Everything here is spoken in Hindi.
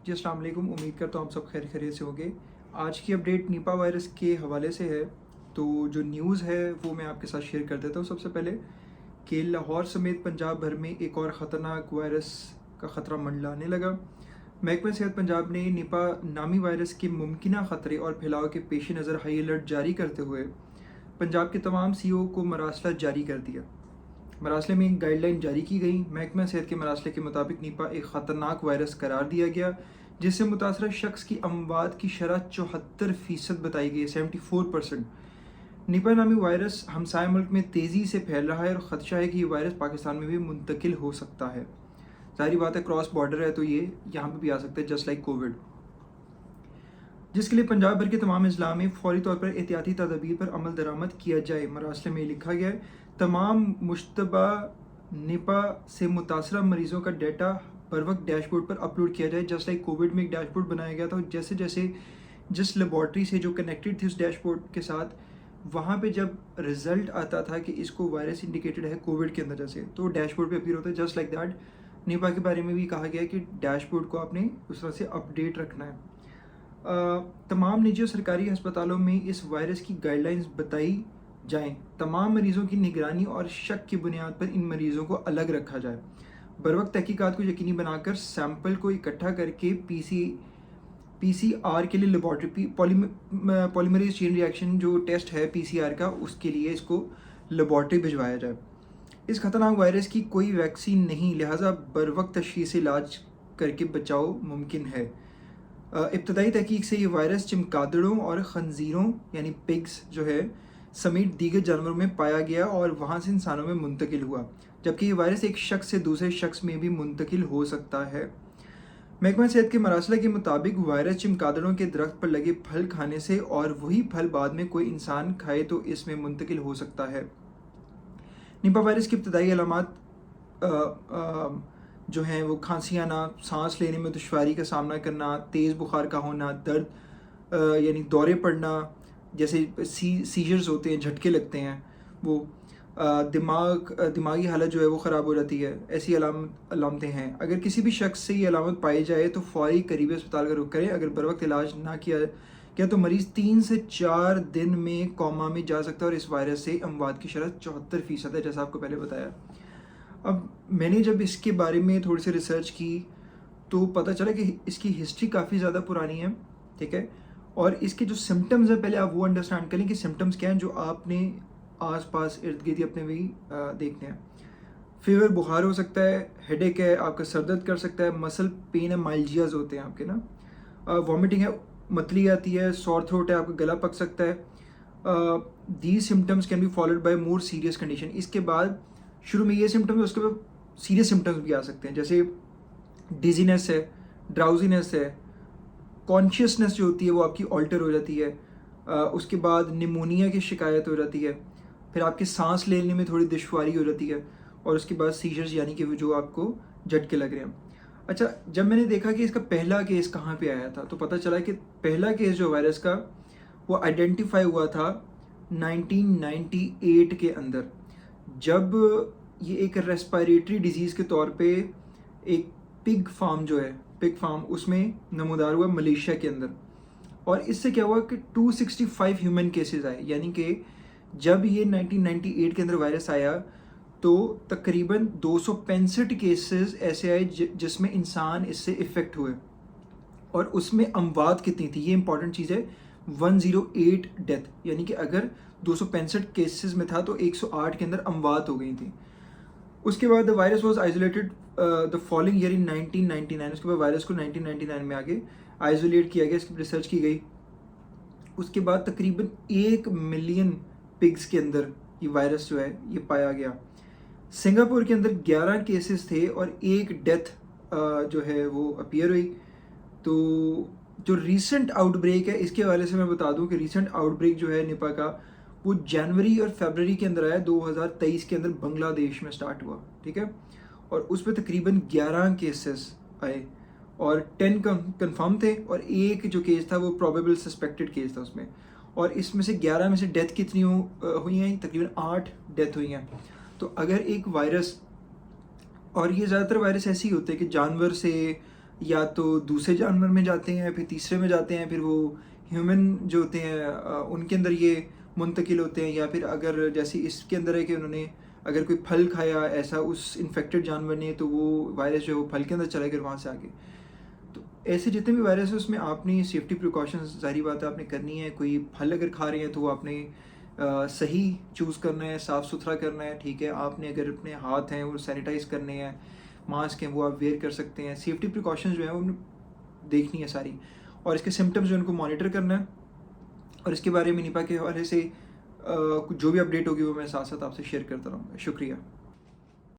जी अस्सलाम वालेकुम। उम्मीद करता हूँ आप सब खैर खैरियत से होंगे। आज की अपडेट निपा वायरस के हवाले से है। तो जो न्यूज़ है वो मैं आपके साथ शेयर कर देता हूँ। सबसे पहले कि लाहौर समेत पंजाब भर में एक और ख़तरनाक वायरस का ख़तरा मंडलाने लगा। महकमा सेहत पंजाब ने निपा नामी वायरस के मुमकिन ख़तरे और फैलाव के पेश नज़र हाई अलर्ट जारी करते हुए पंजाब के तमाम सीओ को मरासला जारी कर दिया। मरासले में एक गाइडलाइन जारी की गई। महकमा सेहत के मरासले के मुताबिक निपा एक ख़तरनाक वायरस करार दिया गया, जिससे मुतासरा शख्स की अमवात की शरह 74% बताई गई है, 74%। निपा नामी वायरस हमसाया मुल्क में तेज़ी से फैल रहा है और ख़दशा है कि ये वायरस पाकिस्तान में भी मुंतकिल हो सकता है। जाहिर बात है, क्रॉस बॉर्डर है तो ये यहाँ पर भी आ सकता है, जस्ट लाइक कोविड, जिसके लिए पंजाब भर के तमाम अजला में फौरी तौर पर एहतियाती तदाबीर पर अमल दरामद किया जाए। मरासले में लिखा गया है, तमाम मुश्तबा निपा से मुतासरा मरीज़ों का डाटा बर वक्त डैशबोर्ड पर अपलोड किया जाए। जस्ट लाइक कोविड में एक डैशबोर्ड बनाया गया था, जैसे जैसे जिस लेबॉर्ट्री से जो कनेक्टेड थी उस डैशबोर्ड के साथ, वहाँ पे जब रिजल्ट आता था कि इसको वायरस इंडिकेटेड है कोविड के अंदर, जैसे तो डैशबोर्ड पे अपीयर होता है। जस्ट लाइक दैट निपा के बारे में भी कहा गया है कि डैशबोर्ड को आपने उस तरह से अपडेट रखना है। तमाम निजी और सरकारी अस्पतालों में इस वायरस की गाइडलाइंस बताई जाएं। तमाम मरीज़ों की निगरानी और शक की बुनियाद पर इन मरीज़ों को अलग रखा जाए। बर वक्त तहकीकात को यकीनी बनाकर सैंपल को इकट्ठा करके PCR के लिए लेबॉर्ट्री पॉलीमरेज चेन रिएक्शन जो टेस्ट है PCR का, उसके लिए इसको लेबॉर्ट्री भिजवाया जाए। इस खतरनाक वायरस की कोई वैक्सीन नहीं, लिहाजा बर वक्त तशख़ीस इलाज करके बचाव मुमकिन है। इब्तदाई तहकीक से ये वायरस चमगादड़ों और खंजीरों यानी पिग्स जो है समेत दीगर जानवरों में पाया गया और वहाँ से इंसानों में मुंतकिल हुआ, जबकि ये वायरस एक शख्स से दूसरे शख्स में भी मुंतकिल हो सकता है। महकमा सेहत के मरासला के मुताबिक वायरस चमगादड़ों के दरख्त पर लगे फल खाने से और वही फल बाद में कोई इंसान खाए तो इसमें मुंतकिल हो सकता है। निपा वायरस की इब्तदाई अलामात जो हैं वो खांसी आना, सांस लेने में दुश्वारी का सामना करना, तेज़ बुखार का होना, दर्द यानी दौरे पड़ना, जैसे सीजर्स होते हैं, झटके लगते हैं, वो दिमागी हालत जो है वो ख़राब हो जाती है, ऐसी अलामतें हैं। अगर किसी भी शख्स से ये अलामत पाई जाए तो फ़ौरी करीबी अस्पताल का रुख करें। अगर बर वक्त इलाज ना किया गया तो मरीज़ 3 से 4 दिन में कोमा में जा सकता है और इस वायरस से अमवात की शरह 74% है, जैसा आपको पहले बताया। अब मैंने जब इसके बारे में थोड़ी सी रिसर्च की तो पता चला कि इसकी हिस्ट्री काफ़ी ज़्यादा पुरानी है, ठीक है। और इसके जो सिम्टम्स हैं पहले आप वो अंडरस्टैंड करें कि सिम्टम्स क्या हैं, जो आपने आसपास इर्द गिर्द अपने भी देखने हैं। फीवर, बुखार हो सकता है, हेडेक है, आपका सर दर्द कर सकता है, मसल पेन है, माइल्जियाज होते हैं आपके ना, वॉमिटिंग है, मतली आती है, सॉर थ्रोट है, आपका गला पक सकता है। These symptoms can be followed by more serious condition. इसके बाद शुरू में ये सिम्टम्स, उसके बाद सीरियस सिम्टम्स भी आ सकते हैं, जैसे डिजीनेस है, ड्राउजीनेस है, कॉन्शियसनेस जो होती है वो आपकी ऑल्टर हो जाती है। उसके बाद निमोनिया की शिकायत हो जाती है, फिर आपके सांस लेने में थोड़ी दुश्वारी हो जाती है, और उसके बाद सीजर्स यानी कि वो जो आपको झटके लग रहे हैं। अच्छा, जब मैंने देखा कि इसका पहला केस कहाँ पे आया था तो पता चला कि पहला केस जो वायरस का वो आइडेंटिफाई हुआ था 1998 के अंदर, जब ये एक रेस्पिरेटरी डिजीज़ के तौर पे एक पिग फार्म जो है, पिग फार्म, उसमें नमूदार हुआ मलेशिया के अंदर। और इससे क्या हुआ कि 265 ह्यूमन केसेस आए, यानी कि जब ये 1998 के अंदर वायरस आया तो तकरीबन 265 केसेस ऐसे आए जिसमें इंसान इससे इफ़ेक्ट हुए, और उसमें अमवात कितनी थी, ये इंपॉर्टेंट चीज़ है, 108 डेथ, यानी कि अगर 265 केसेस में था तो 108 के अंदर अमवात हो गई थी। उसके बाद the virus was isolated the following year in 1999। उसके बाद वायरस को 1999 में आगे आइसोलेट किया गया, इसकी रिसर्च की गई। उसके बाद तकरीबन 1 मिलियन पिग्स के अंदर ये वायरस जो है ये पाया गया। सिंगापुर के अंदर 11 केसेस थे और 1 डेथ जो है वो अपीयर हुई। तो जो रीसेंट आउटब्रेक है इसके हवाले से मैं बता दूं कि रीसेंट आउटब्रेक जो है निपा का वो जनवरी और फरवरी के अंदर आया, 2023 के अंदर बांग्लादेश में स्टार्ट हुआ, ठीक है। और उस पर तकरीबन 11 केसेस आए और 10 कंफर्म थे और एक जो केस था वो प्रोबेबल सस्पेक्टेड केस था उसमें। और इसमें से 11 में से डेथ कितनी हुई हैं, तकरीबन 8 डेथ हुई हैं। तो अगर एक वायरस, और ये ज़्यादातर वायरस ऐसे ही होते हैं कि जानवर से या तो दूसरे जानवर में जाते हैं, फिर तीसरे में जाते हैं, फिर वो ह्यूमन जो होते हैं उनके अंदर ये मुंतकिल होते हैं, या फिर अगर जैसे इसके अंदर है कि उन्होंने अगर कोई फल खाया ऐसा उस इन्फेक्टेड जानवर ने, तो वो वायरस जो है वो फल के अंदर चला गया वहाँ से आगे। तो ऐसे जितने भी वायरस है उसमें आपने सेफ्टी प्रिकॉशंस ज़ाहिर बात है आपने करनी है। कोई फल अगर खा रहे हैं तो वो आपने सही चूज़ करना है, साफ़ सुथरा करना है, ठीक है। आपने अगर अपने हाथ हैं वो सैनिटाइज करने हैं, मास्क हैं वो आप वेयर कर सकते हैं। सेफ्टी प्रिकॉशंस जो है वो देखनी है सारी, और इसके सिम्टम्स जो है उनको मॉनिटर करना है। और इसके बारे में निपा के हवाले से जो भी अपडेट होगी वो मैं साथ साथ आपसे शेयर करता रहूँगा। शुक्रिया।